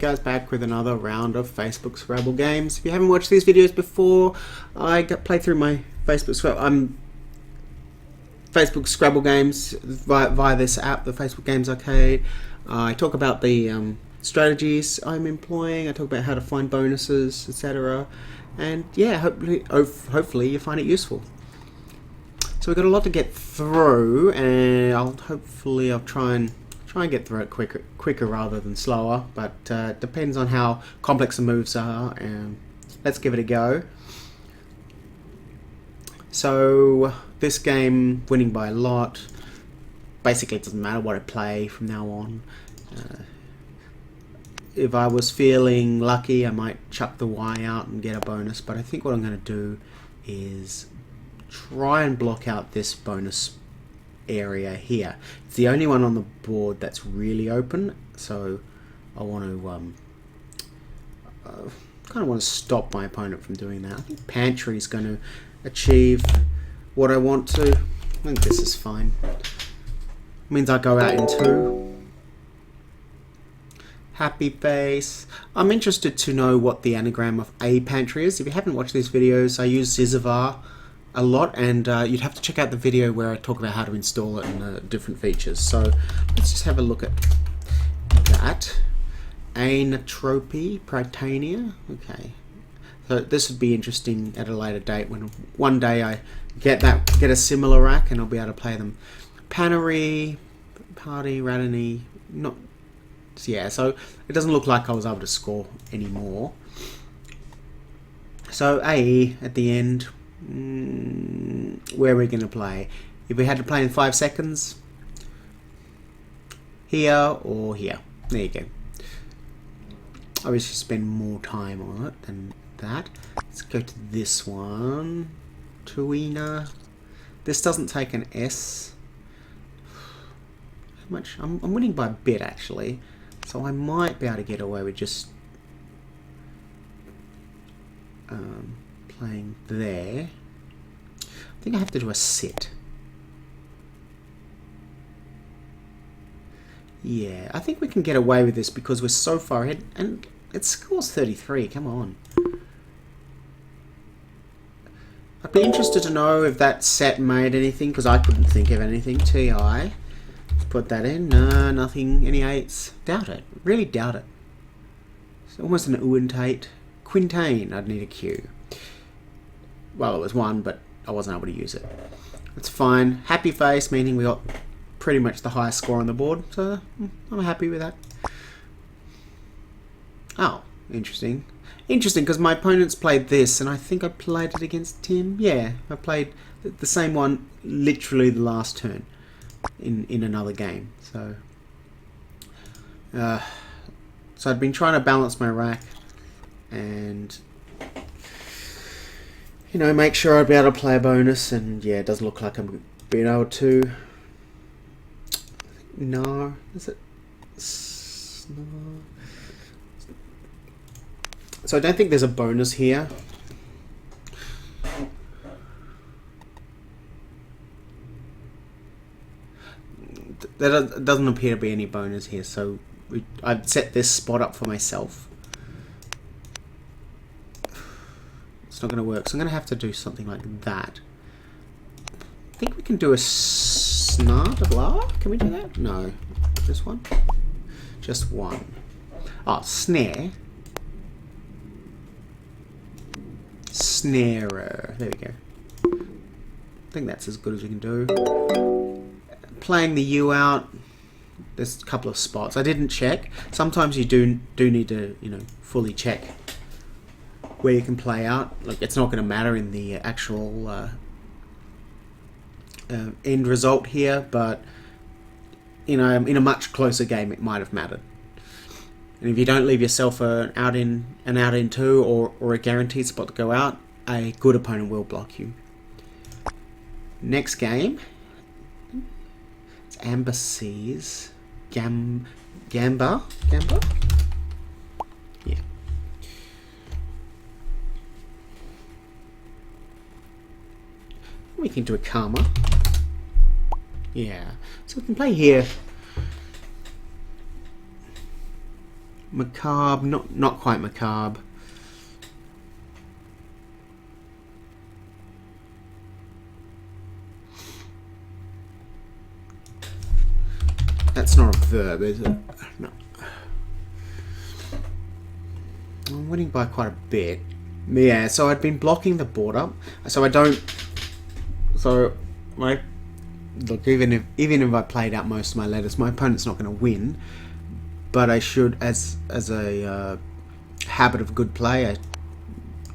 Guys, back with another round of Facebook Scrabble games. If you haven't watched these videos before, I played through my Facebook Scrabble games via this app, the Facebook Games Arcade. I talk about the strategies I'm employing. I talk about how to find bonuses, etc. And yeah, hopefully you find it useful. So we've got a lot to get through, and I'll try and get through it quicker rather than slower, but depends on how complex the moves are, and let's give it a go. So this game, winning by a lot, basically it doesn't matter what I play from now on. If I was feeling lucky, I might chuck the Y out and get a bonus, but I think what I'm going to do is try and block out this bonus area here. It's the only one on the board that's really open, so I want to kind of want to stop my opponent from doing that. I think Pantry is going to achieve what I want to. I think this is fine. Means I go out in 2. Happy face. I'm interested to know what the anagram of a pantry is. If you haven't watched these videos, I use Zizavar a lot, and you'd have to check out the video where I talk about how to install it and the different features. So let's just have a look at that. Anatropy, Prytania. Okay, so this would be interesting at a later date when one day I get a similar rack and I'll be able to play them. Panery, Party, Radany, not. Yeah, so it doesn't look like I was able to score anymore. So A at the end. Where are we going to play? If we had to play in 5 seconds, here or here. There you go. Obviously spend more time on it than that. Let's go to this one. Tuina. This doesn't take an S. How much? I'm winning by a bit actually, so I might be able to get away with just playing there. I think I have to do a sit. Yeah, I think we can get away with this because we're so far ahead, and it scores 33. Come on. I'd be interested to know if that set made anything, because I couldn't think of anything. TI. Let's put that in. No, nothing. Any 8s? Doubt it. Really doubt it. It's almost an Uintate. Quintain. I'd need a Q. Well, it was 1, but I wasn't able to use it. That's fine. Happy face, meaning we got pretty much the highest score on the board, so I'm happy with that. Oh, interesting. Interesting, because my opponents played this, and I think I played it against Tim. Yeah, I played the same one literally the last turn in another game. So I'd been trying to balance my rack and, you know, make sure I'd be able to play a bonus, and yeah, it doesn't look like I'm being able to. No, is it? No. So I don't think there's a bonus here. There doesn't appear to be any bonus here, so I've set this spot up for myself. It's not going to work, so I'm going to have to do something like that. I think we can do a snarl. Can we do that? No. This one? Just one. Oh, snare. Snarer. There we go. I think that's as good as we can do. Playing the U out. There's a couple of spots. I didn't check. Sometimes you do need to, you know, fully check where you can play out. Like, it's not going to matter in the actual end result here, but you know, in a much closer game it might have mattered. And if you don't leave yourself an out in 2 or a guaranteed spot to go out, a good opponent will block you. Next game, it's Amberseas. Gamba? Yeah. We can do a Karma. Yeah. So we can play here. macabre, not quite macabre. That's not a verb, is it? No. I'm winning by quite a bit. Yeah, so I'd been blocking the border, so I don't. So my look, even if I played out most of my letters, my opponent's not going to win. But I should, as a habit of good play, I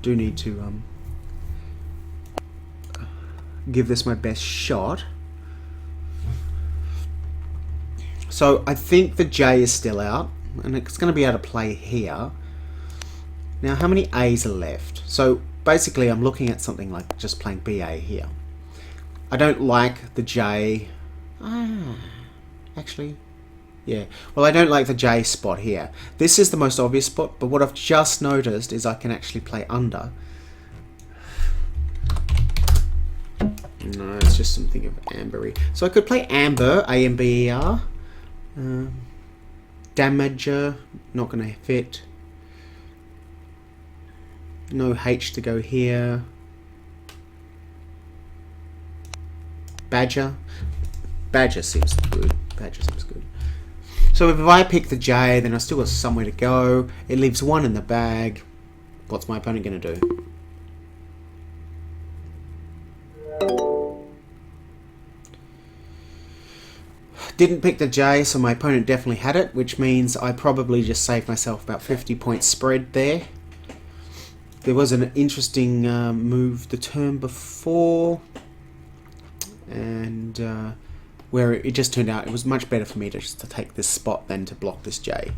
do need to give this my best shot. So I think the J is still out, and it's going to be able to play here. Now, how many A's are left? So basically, I'm looking at something like just playing BA here. I don't like the J. Actually, yeah. Well, I don't like the J spot here. This is the most obvious spot, but what I've just noticed is I can actually play under. No, it's just something of ambery. So I could play amber, A-M-B-E-R. Damager, not going to fit. No H to go here. Badger. Badger seems good. Badger seems good. So if I pick the J, then I still got somewhere to go. It leaves one in the bag. What's my opponent going to do? Didn't pick the J, so my opponent definitely had it, which means I probably just saved myself about 50 points spread there. There was an interesting move the turn before, and where it just turned out it was much better for me to just to take this spot than to block this J.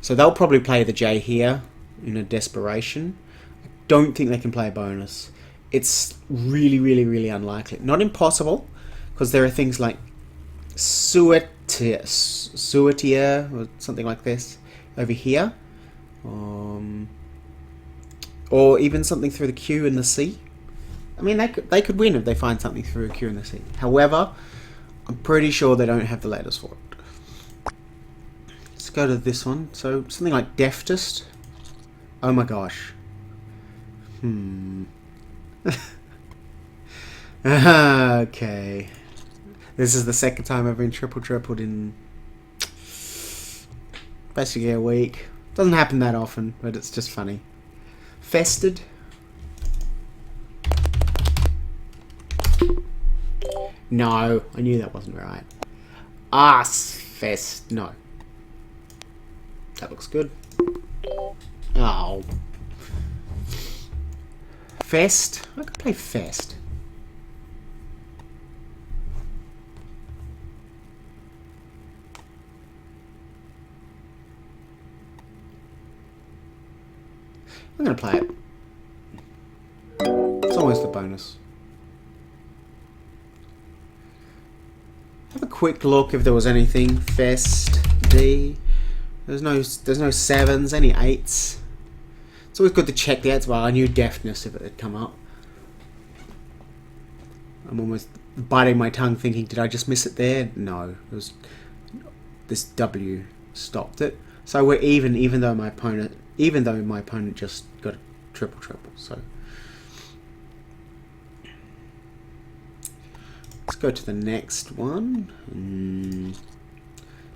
So they'll probably play the J here in a desperation. I don't think they can play a bonus. It's really, really, really unlikely. Not impossible, because there are things like Suetia or something like this over here, or even something through the Q and the C. I mean, they could win if they find something through a Q and the C. However, I'm pretty sure they don't have the letters for it. Let's go to this one. So something like deftest. Oh my gosh. Okay. This is the second time I've been tripled in basically a week. Doesn't happen that often, but it's just funny. Fested. No, I knew that wasn't right. Fest. No. That looks good. Oh. Fest. I could play Fest. I'm going to play it. It's almost a bonus. Have a quick look if there was anything. Fest D. There's no sevens, any eights. It's always good to check the eights. Well, I knew deafness if it had come up. I'm almost biting my tongue thinking, did I just miss it there? No. It was this W stopped it. So we're even though my opponent just got a triple. So let's go to the next one.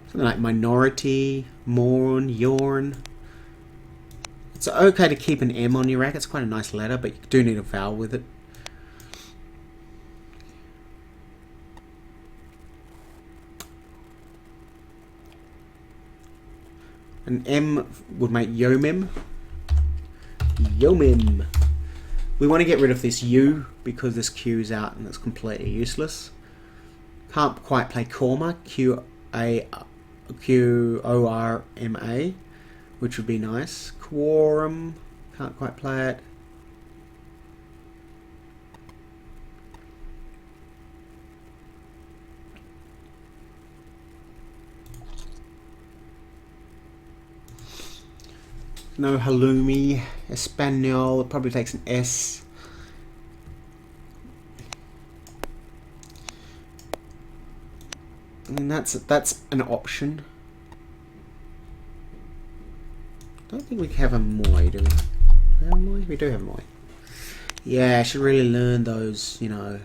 Something like minority, mourn, yawn. It's okay to keep an M on your rack. It's quite a nice letter, but you do need a vowel with it. An M would make Yomim. Yomim. We want to get rid of this U because this Q is out and it's completely useless. Can't quite play Korma. Q-O-R-M-A, which would be nice. Quorum. Can't quite play it. No halloumi. Espanol. It probably takes an S. I mean, that's an option. Don't think we have a moi, do we? Have a moi? We do have a moi. Yeah, I should really learn those, you know,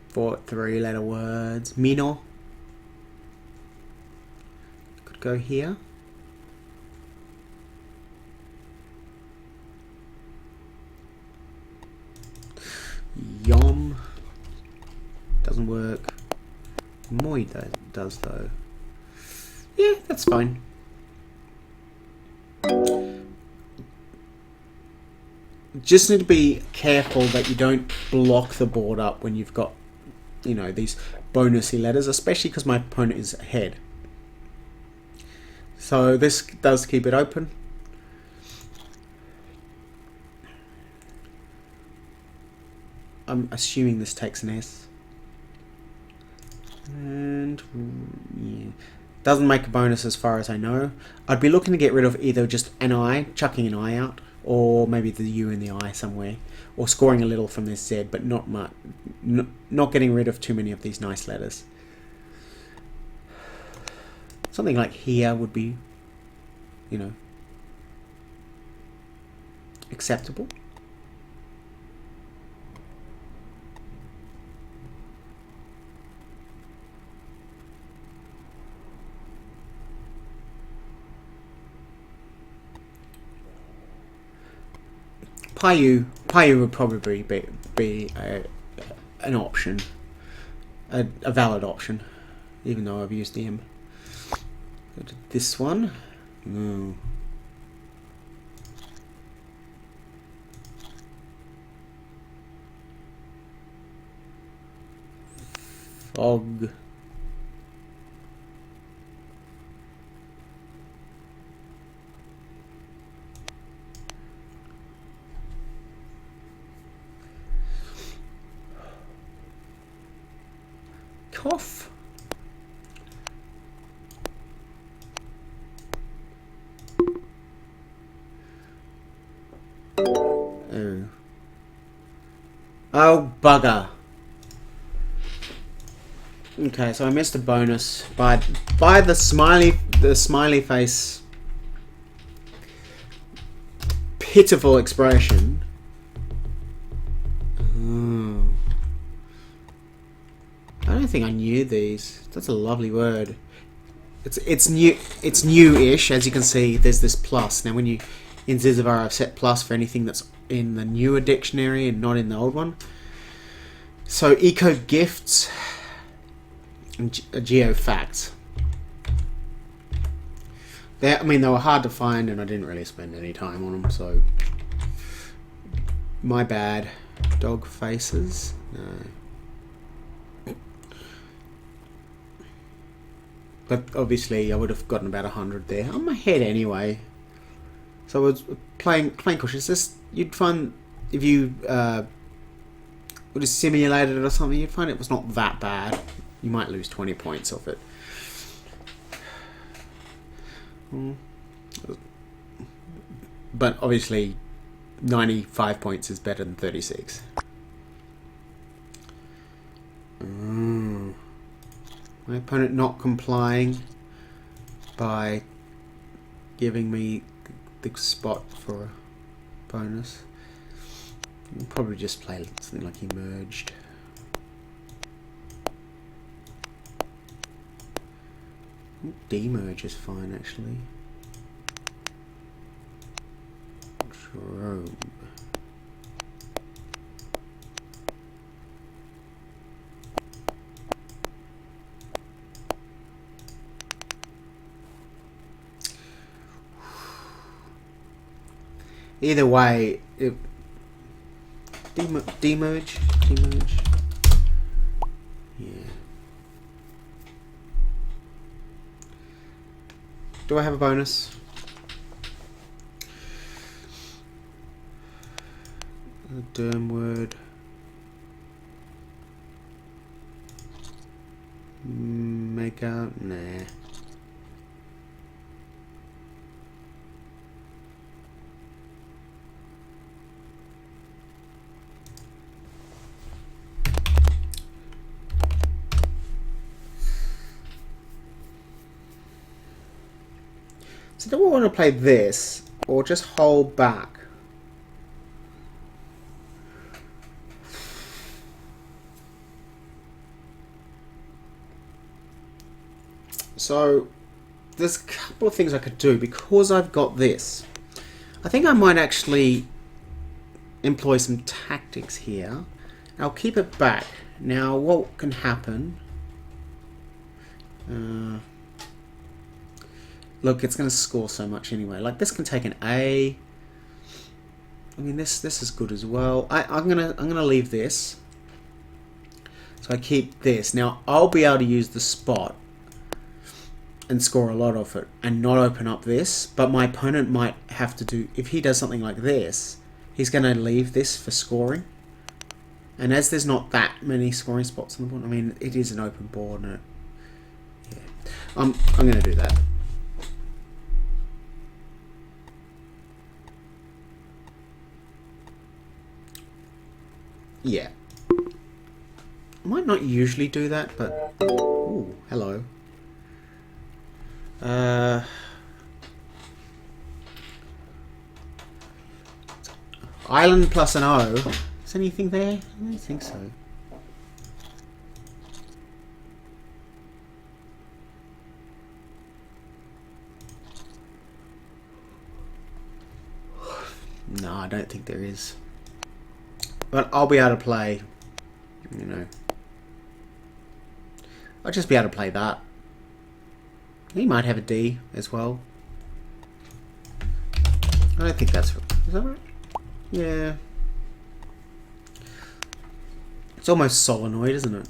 4 3-letter words. Mino. Could go here. Yom. Doesn't work. Moi does though. Yeah, that's fine. Just need to be careful that you don't block the board up when you've got, you know, these bonusy letters, especially because my opponent is ahead. So this does keep it open. I'm assuming this takes an S. And yeah, doesn't make a bonus as far as I know. I'd be looking to get rid of either just an I, chucking an I out, or maybe the U in the I somewhere, or scoring a little from this Z, but not much. Not getting rid of too many of these nice letters. Something like here would be, you know, acceptable. Payu would probably be an option, a valid option, even though I've used the M. Go to this one. No. Fog. Cough. Oh. Oh, bugger. Okay, so I missed a bonus by the smiley face pitiful expression. Oh. I don't think I knew these. That's a lovely word. It's new-ish, as you can see. There's this plus. Now, when you in Zizavar, I've set plus for anything that's in the newer dictionary and not in the old one. So eco gifts and geo facts. I mean, they were hard to find, and I didn't really spend any time on them. So my bad. Dog faces. No. But obviously I would have gotten about 100 there. I'm ahead anyway. So I was playing cautious. This you'd find if you would have simulated it or something, you'd find it was not that bad. You might lose 20 points off it. But obviously 95 points is better than 36. My opponent not complying by giving me the spot for a bonus. I'll probably just play something like emerged. Demerge is fine actually. Trove. Either way, demerge. Yeah. Do I have a bonus? A derm word. Make out? Nah. So do I want to play this or just hold back? So there's a couple of things I could do because I've got this. I think I might actually employ some tactics here. I'll keep it back. Now what can happen? Look, it's going to score so much anyway. Like this can take an A. I mean, this is good as well. I'm gonna leave this. So I keep this. Now I'll be able to use the spot and score a lot of it and not open up this. But my opponent might have to do, if he does something like this, he's going to leave this for scoring. And as there's not that many scoring spots on the board, I mean, it is an open board. And yeah, I'm going to do that. Yeah. I might not usually do that, but... Ooh, hello. Island plus an O. Is anything there? I don't think so. No, I don't think there is. But I'll be able to play, you know. I'll just be able to play that. He might have a D as well. I don't think that's... Is that right? Yeah. It's almost solenoid, isn't it?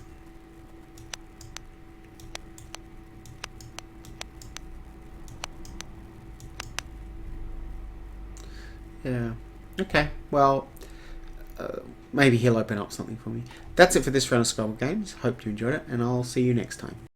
Yeah. Okay. Well, maybe he'll open up something for me. That's it for this round of Scrabble Games. Hope you enjoyed it, and I'll see you next time.